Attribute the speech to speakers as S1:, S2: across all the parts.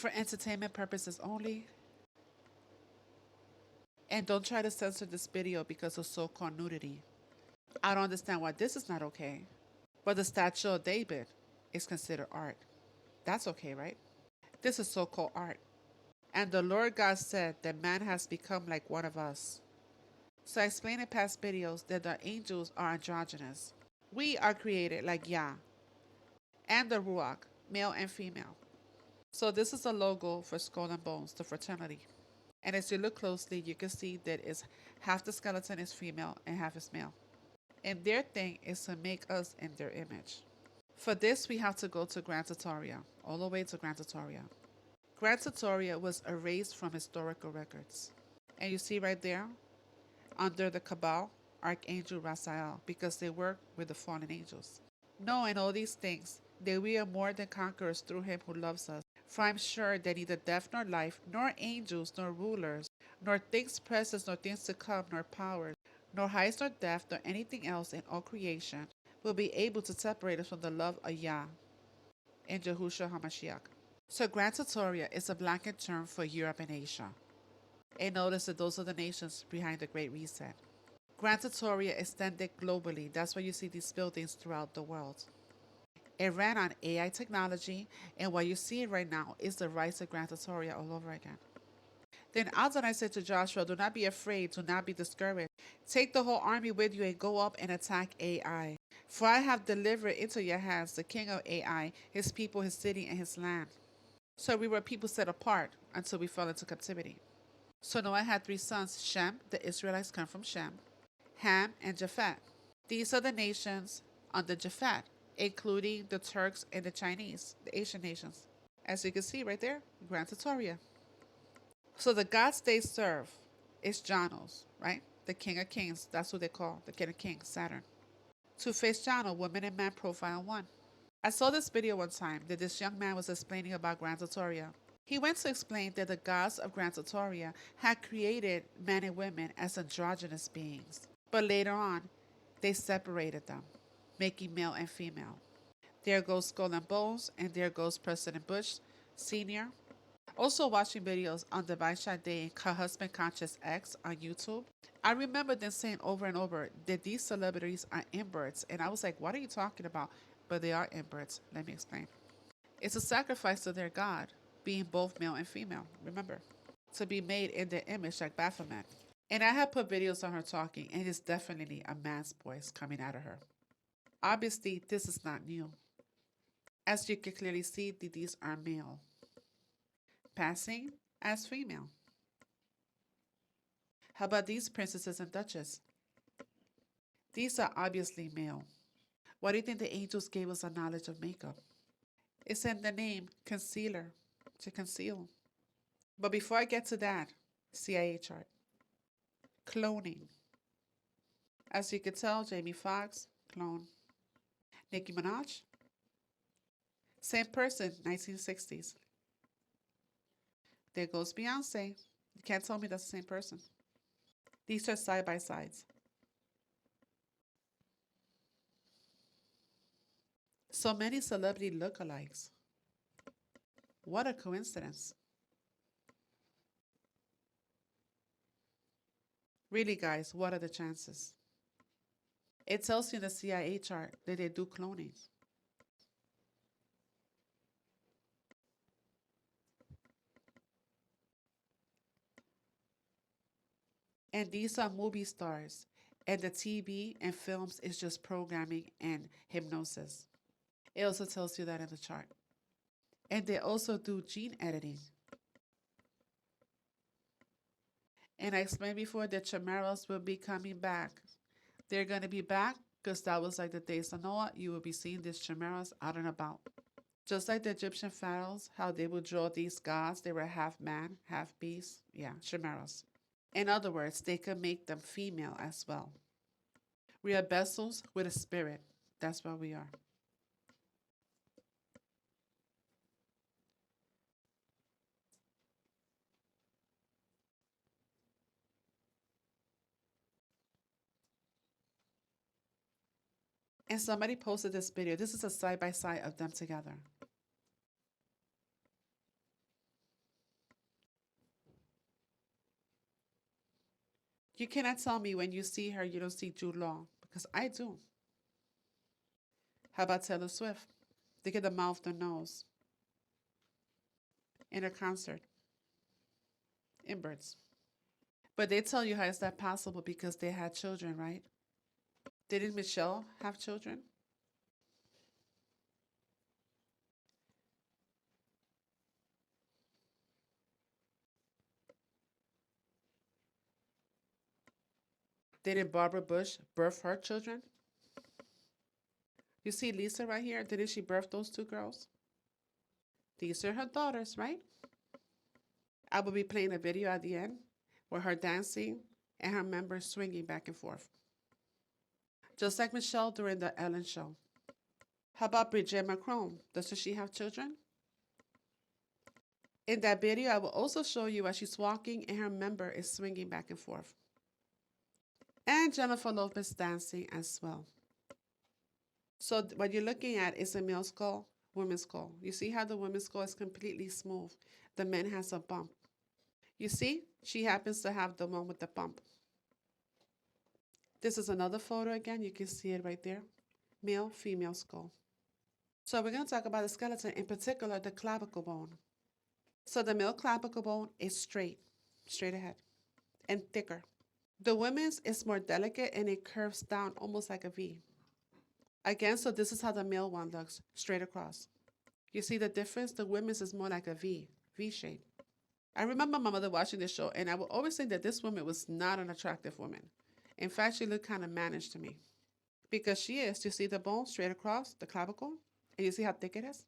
S1: for entertainment purposes only. And don't try to censor this video because of so-called nudity. I don't understand why this is not okay. But the Statue of David is considered art. That's okay, right? This is so-called art. And the Lord God said that man has become like one of us. So I explained in past videos that the angels are androgynous. We are created like Yah and the Ruach, male and female. So this is the logo for Skull and Bones, the fraternity. And as you look closely, you can see that it's half the skeleton is female and half is male. And their thing is to make us in their image. For this, we have to go to Grand Trattoria, all the way to Grand Trattoria. Grand Trattoria was erased from historical records. And you see right there, under the Cabal, Archangel Raphael, because they work with the fallen angels. Knowing all these things, that we are more than conquerors through him who loves us. For I am sure that neither death nor life, nor angels, nor rulers, nor things present, nor things to come, nor powers, nor heights, nor depth, nor anything else in all creation will be able to separate us from the love of Yah and Yahushua HaMashiach. So Grand Trattoria is a blanket term for Europe and Asia. And notice that those are the nations behind the Great Reset. Grand Trattoria extended globally. That's why you see these buildings throughout the world. It ran on AI technology, and what you see right now is the rise of Grand Trattoria all over again. Then Adonai said to Joshua, do not be afraid, do not be discouraged. Take the whole army with you and go up and attack Ai. For I have delivered into your hands the king of Ai, his people, his city, and his land. So we were people set apart until we fell into captivity. So Noah had 3 sons, Shem, the Israelites come from Shem, Ham, and Japhet. These are the nations under Japhet, including the Turks and the Chinese, the Asian nations. As you can see right there, Grand Trattoria. So the gods they serve is Janos, right? The King of Kings, that's who they call, the King of Kings, Saturn. Two-faced Jano, woman and man profile 1. I saw this video one time that this young man was explaining about Grand Trattoria. He went to explain that the gods of Grand Trattoria had created men and women as androgynous beings. But later on, they separated them, making male and female. There goes Skull and Bones, and there goes President Bush Sr. Also watching videos on Divine Sade and her husband Conscious X on YouTube. I remember them saying over and over that these celebrities are inverts, and I was like, what are you talking about? But they are inverts. Let me explain. It's a sacrifice to their God, being both male and female, remember, to be made in their image like Baphomet. And I have put videos on her talking, and it's definitely a man's voice coming out of her. Obviously, this is not new. As you can clearly see, these are male, passing as female. How about these princesses and duchesses? These are obviously male. Why do you think the angels gave us a knowledge of makeup? It's in the name, concealer, to conceal. But before I get to that, CIA chart. Cloning. As you can tell, Jamie Foxx, clone. Nicki Minaj, same person, 1960s. There goes Beyonce. You can't tell me that's the same person. These are side by sides. So many celebrity lookalikes. What a coincidence. Really, guys, what are the chances? It tells you in the CIA chart that they do cloning. And these are movie stars. And the TV and films is just programming and hypnosis. It also tells you that in the chart. And they also do gene editing. And I explained before that Chimeras will be coming back. They're going to be back because that was like the days of Noah. You will be seeing these Chimeras out and about. Just like the Egyptian pharaohs, how they would draw these gods, they were half man, half beast. Yeah, Chimeras. In other words, they could make them female as well. We are vessels with a spirit. That's what we are. And somebody posted this video. This is a side by side of them together. You cannot tell me when you see her you don't see Jude Law, because I do. How about Taylor Swift? Look at the mouth, the nose in her concert, inverts. But they tell you how is that possible because they had children, right? Didn't Michelle have children? Didn't Barbara Bush birth her children? You see Lisa right here? Didn't she birth those two girls? These are her daughters, right? I will be playing a video at the end with her dancing and her members swinging back and forth. Just like Michelle during the Ellen show. How about Bridget Macron? Doesn't she have children? In that video, I will also show you as she's walking and her member is swinging back and forth. And Jennifer Lopez dancing as well. So what you're looking at is a male skull, women's skull. You see how the women's skull is completely smooth. The man has a bump. You see, she happens to have the one with the bump. This is another photo again. You can see it right there. Male, female skull. So we're going to talk about the skeleton, in particular the clavicle bone. So the male clavicle bone is straight ahead, and thicker. The women's is more delicate and it curves down almost like a V. Again, so this is how the male one looks, straight across. You see the difference? The women's is more like a V shape. I remember my mother watching this show, and I would always think that this woman was not an attractive woman. In fact, she looked kind of mannish to me. Because she is. You see the bone straight across, the clavicle? And you see how thick it is?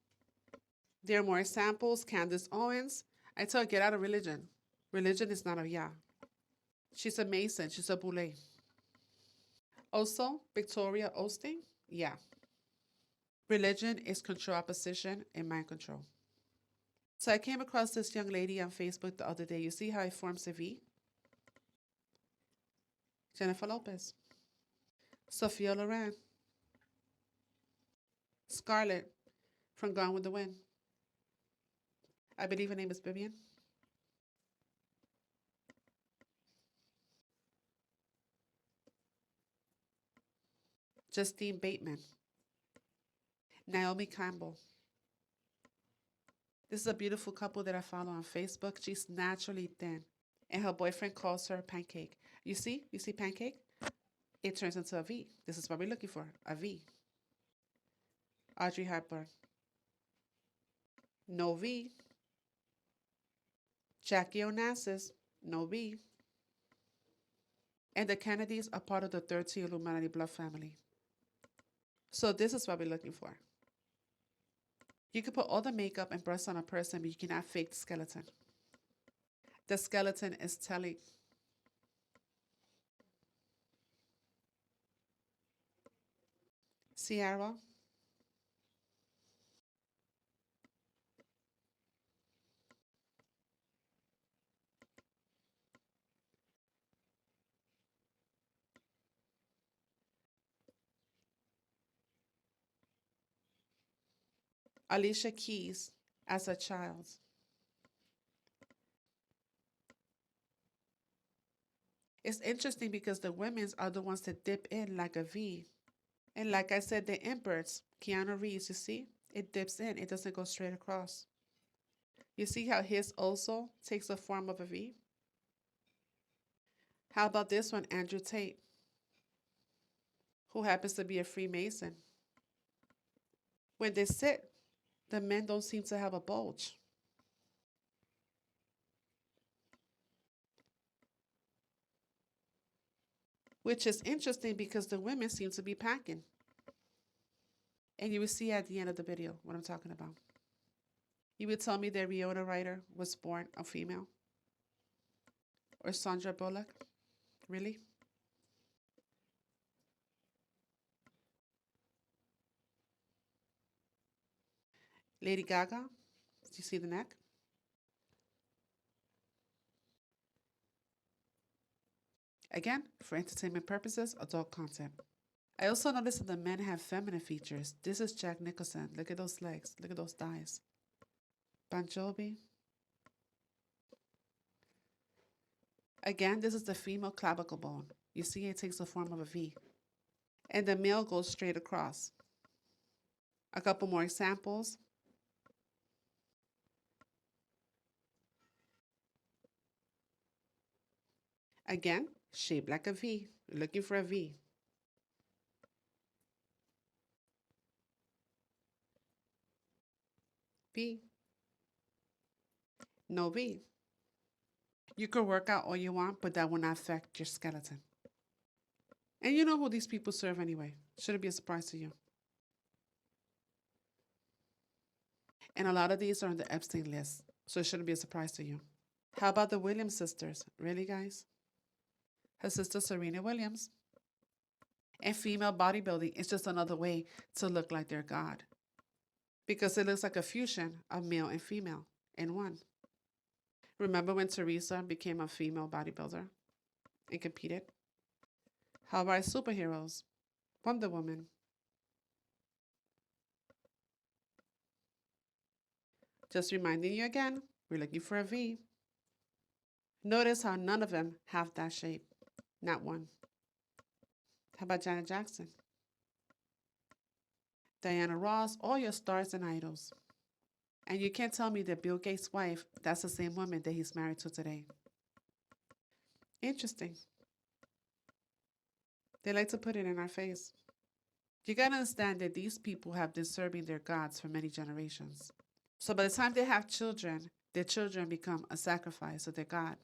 S1: There are more examples. Candace Owens. I tell her, get out of religion. Religion is not a Yah. She's a Mason. She's a Boule. Also, Victoria Osteen. Yeah. Religion is control opposition and mind control. So I came across this young lady on Facebook the other day. You see how it forms a V? Jennifer Lopez. Sophia Loren. Scarlett from Gone with the Wind. I believe her name is Vivian. Justine Bateman. Naomi Campbell. This is a beautiful couple that I follow on Facebook. She's naturally thin, and her boyfriend calls her Pancake. You see Pancake? It turns into a V. This is what we're looking for, a V. Audrey Hepburn. No V. Jackie Onassis. No V. And the Kennedys are part of the 13 Illuminati blood family. So this is what we're looking for. You can put all the makeup and breasts on a person, but you cannot fake the skeleton. The skeleton is telling. Sierra. Alicia Keys as a child. It's interesting because the women's are the ones that dip in like a V. And like I said, the inverts, Keanu Reeves, you see? It dips in. It doesn't go straight across. You see how his also takes the form of a V? How about this one, Andrew Tate, who happens to be a Freemason? When they sit, the men don't seem to have a bulge. Which is interesting because the women seem to be packing. And you will see at the end of the video what I'm talking about. You would tell me that Winona Ryder was born a female? Or Sandra Bullock? Really? Lady Gaga? Do you see the neck? Again, for entertainment purposes, adult content. I also noticed that the men have feminine features. This is Jack Nicholson. Look at those legs. Look at those thighs. Bon Jovi. Again, this is the female clavicle bone. You see, it takes the form of a V. And the male goes straight across. A couple more examples. Again, shaped like a V. You're looking for a V. V. No V. You could work out all you want, but that will not affect your skeleton. And you know who these people serve anyway. Shouldn't be a surprise to you. And a lot of these are on the Epstein list, so it shouldn't be a surprise to you. How about the Williams sisters? Really, guys? Her sister Serena Williams. And female bodybuilding is just another way to look like their god, because it looks like a fusion of male and female in one. Remember when Teresa became a female bodybuilder and competed? How about superheroes? Wonder Woman. Just reminding you again, we're looking for a V. Notice how none of them have that shape. Not one. How about Janet Jackson? Diana Ross, all your stars and idols. And you can't tell me that Bill Gates' wife, that's the same woman that he's married to today. Interesting. They like to put it in our face. You gotta understand that these people have been serving their gods for many generations. So by the time they have children, their children become a sacrifice to their god.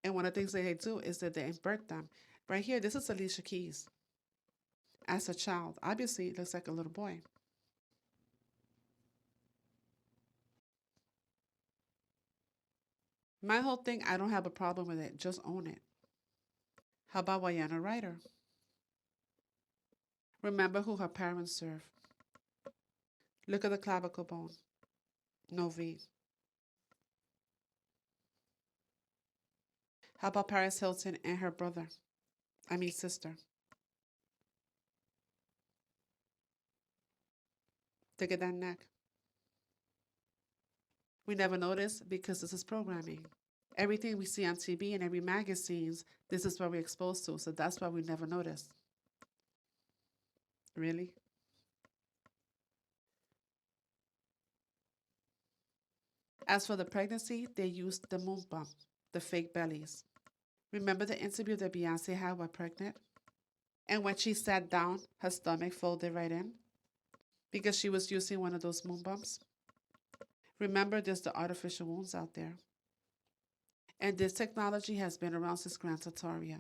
S1: And one of the things that they do is that they invert them. Right here, this is Alicia Keys. As a child, obviously it looks like a little boy. My whole thing, I don't have a problem with it. Just own it. How about Winona Ryder? Remember who her parents serve. Look at the clavicle bone. No V. How about Paris Hilton and her brother? Sister. Look at that neck. We never notice because this is programming. Everything we see on TV and every magazines, this is what we're exposed to, so that's why we never notice. Really? As for the pregnancy, they used the moon bump, the fake bellies. Remember the interview that Beyonce had while pregnant? And when she sat down, her stomach folded right in because she was using one of those moon bumps. Remember, there's the artificial wounds out there. And this technology has been around since Grand Tartaria.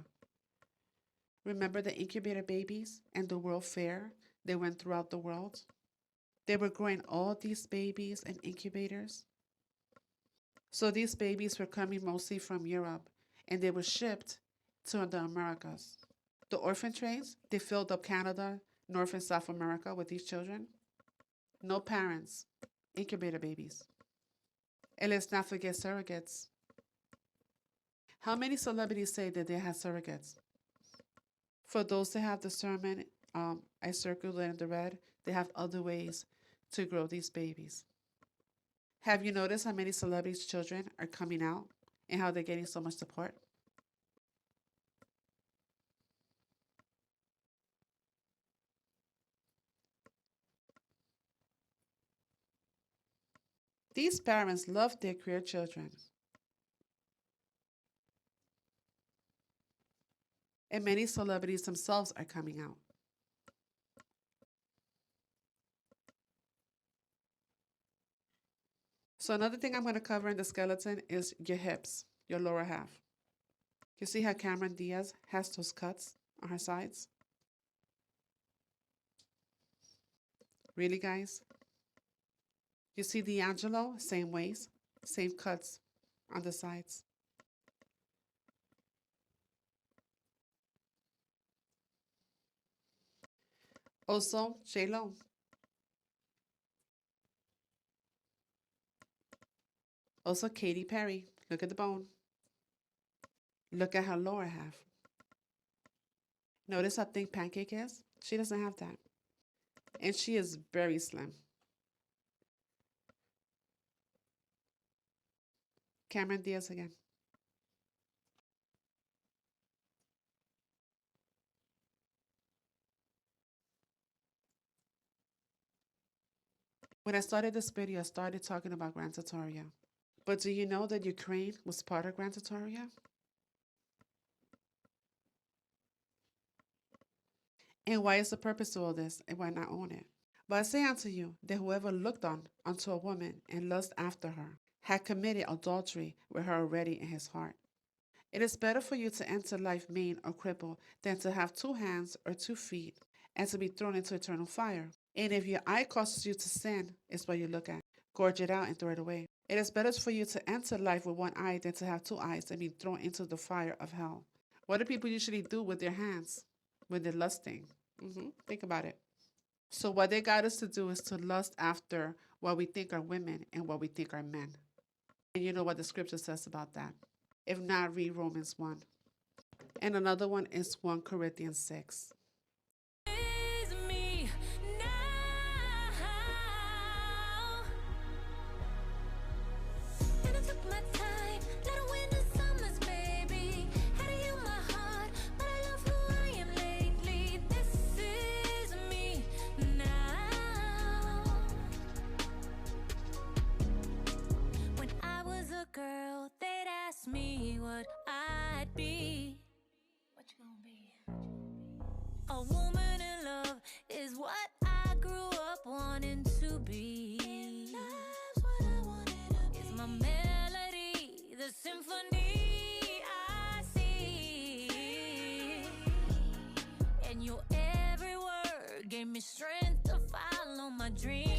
S1: Remember the incubator babies and the World Fair? They went throughout the world. They were growing all these babies in incubators. So these babies were coming mostly from Europe, and they were shipped to the Americas. The orphan trains, they filled up Canada, North and South America with these children. No parents, incubator babies. And let's not forget surrogates. How many celebrities say that they have surrogates? For those that have discernment, I circled it in the red, they have other ways to grow these babies. Have you noticed how many celebrities' children are coming out and how they're getting so much support? These parents love their queer children. And many celebrities themselves are coming out. So another thing I'm going to cover in the skeleton is your hips, your lower half. You see how Cameron Diaz has those cuts on her sides? Really, guys? You see D'Angelo, same ways, same cuts on the sides. Also, J-Lo. Also, Katy Perry. Look at the bone. Look at her lower half. Notice how thick Pancake is? She doesn't have that. And she is very slim. Cameron Diaz again. When I started this video, I started talking about Grand Trattoria. But do you know that Ukraine was part of Grand Trattoria? And why is the purpose to all this, and why not own it? But I say unto you that whoever looked on unto a woman and lust after her had committed adultery with her already in his heart. It is better for you to enter life maimed or crippled than to have 2 hands or 2 feet and to be thrown into eternal fire. And if your eye causes you to sin, is what you look at. Gorge it out and throw it away. It is better for you to enter life with 1 eye than to have 2 eyes and be thrown into the fire of hell. What do people usually do with their hands when they're lusting? Think about it. So what they got us to do is to lust after what we think are women and what we think are men. And you know what the scripture says about that. If not, read Romans 1. And another one is 1 Corinthians 6.
S2: Girl, they'd ask me what I'd be. What you gonna be? A woman in love is what I grew up wanting to be. And love's what I wanted to be. It's my melody, the symphony I see. And your every word gave me strength to follow my dream.